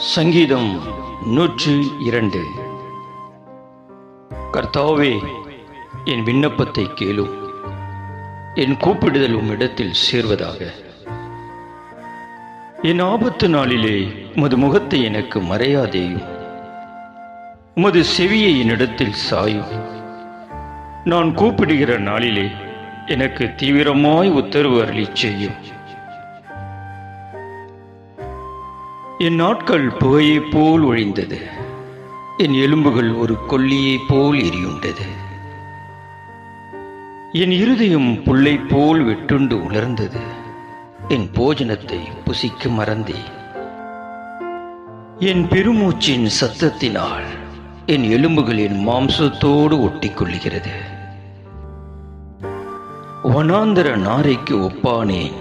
சங்கீதம் 102. கர்த்தாவே, என் விண்ணப்பத்தை கேளும், என் கூப்பிடுதல் உம்மிடத்தில் சேர்வதாக. என் ஆபத்து நாளிலே உமது முகத்தை எனக்கு மறையாதேயும், உமது செவியை என்னிடத்தில் சாயும். நான் கூப்பிடுகிற நாளிலே எனக்கு தீவிரமாய் உத்தரவு அருளிச் செய்யும். என் நாட்கள் புகையைப் போல் ஒழிந்தது, என் எலும்புகள் ஒரு கொல்லியைப் போல் எரியுண்டது. என் இருதயம் புல்லைப் போல் வெட்டுண்டு உலர்ந்தது, என் போஜனத்தை புசிக்க மறந்தேன். என் பெருமூச்சின் சத்தத்தினால் என் எலும்புகள் என் மாம்சத்தோடு ஒட்டிக்கொள்ளுகிறது. வனாந்தர நாரைக்கு ஒப்பானேன்,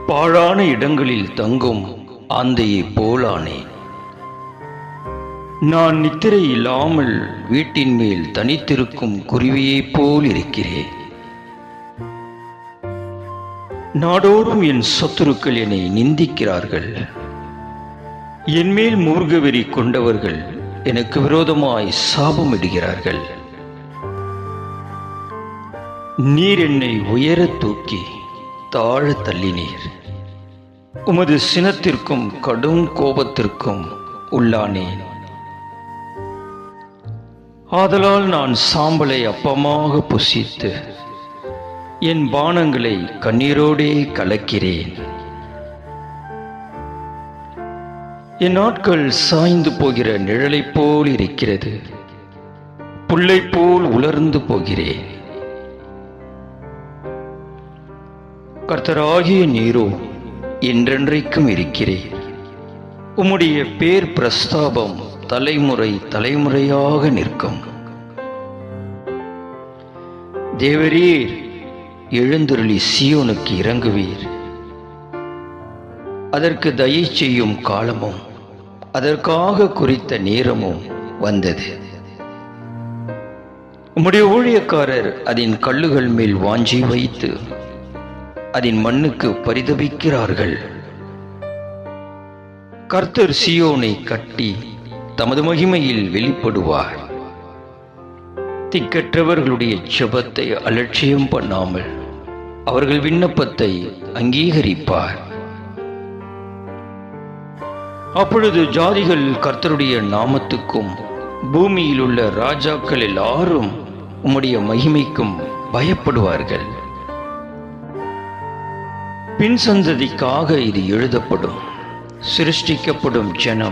பாழான இடங்களில் தங்கும் ஆந்தையைப் போலானேன். நான் நித்திரை இல்லாமல் வீட்டின் மேல் தனித்திருக்கும் குருவியைப் போல் இருக்கிறேன். நாடோறும் என் சத்துருக்கள் என்னை நிந்திக்கிறார்கள். என்மேல் மூர்க்கவெறி கொண்டவர்கள் எனக்கு விரோதமாய் சாபமிடுகிறார்கள். நீர் என்னை உயர தூக்கி தாழ தள்ளினீர். உமது சினத்திற்கும் கடும் கோபத்திற்கும் உள்ளானேன். ஆதலால் நான் சாம்பலை அப்பமாக புசித்து என் பானங்களை கண்ணீரோடே கலக்கிறேன். என் நாட்கள் சாய்ந்து போகிற நிழலைப் போல் இருக்கிறது, புல்லைப் போல் உலர்ந்து போகிறேன். கர்த்தராகிய நீரோ என்றென்றைக்கும் இருக்கிறேன். உம்முடைய பேர் பிரஸ்தாபம் தலைமுறை தலைமுறையாக நிற்கும். தேவரீர், எழுந்தருளி சீயோனுக்கு இறங்குவீர். அதற்கு தயை செய்யும் காலமும் அதற்காக குறித்த நேரமும் வந்தது. உம்முடைய ஊழியக்காரர் அதன் கல்லுகள் மேல் வாஞ்சி வைத்து அதன் மண்ணுக்கு பரிதபிக்கிறார்கள். கர்த்தர் சீயோனை கட்டி தமது மகிமையில் வெளிப்படுவார். திக்கற்றவர்களுடைய ஜெபத்தை அலட்சியம் பண்ணாமல் அவர்கள் விண்ணப்பத்தை அங்கீகரிப்பார். அப்பொழுது ஜாதிகள் கர்த்தருடைய நாமத்துக்கும் பூமியில் உள்ள ராஜாக்கள் எல்லாரும் உம்முடைய மகிமைக்கும் பயப்படுவார்கள். பின் சந்ததிக்காக இது எழுதப்படும். சிருஷ்டிக்கப்படும் ஜனம்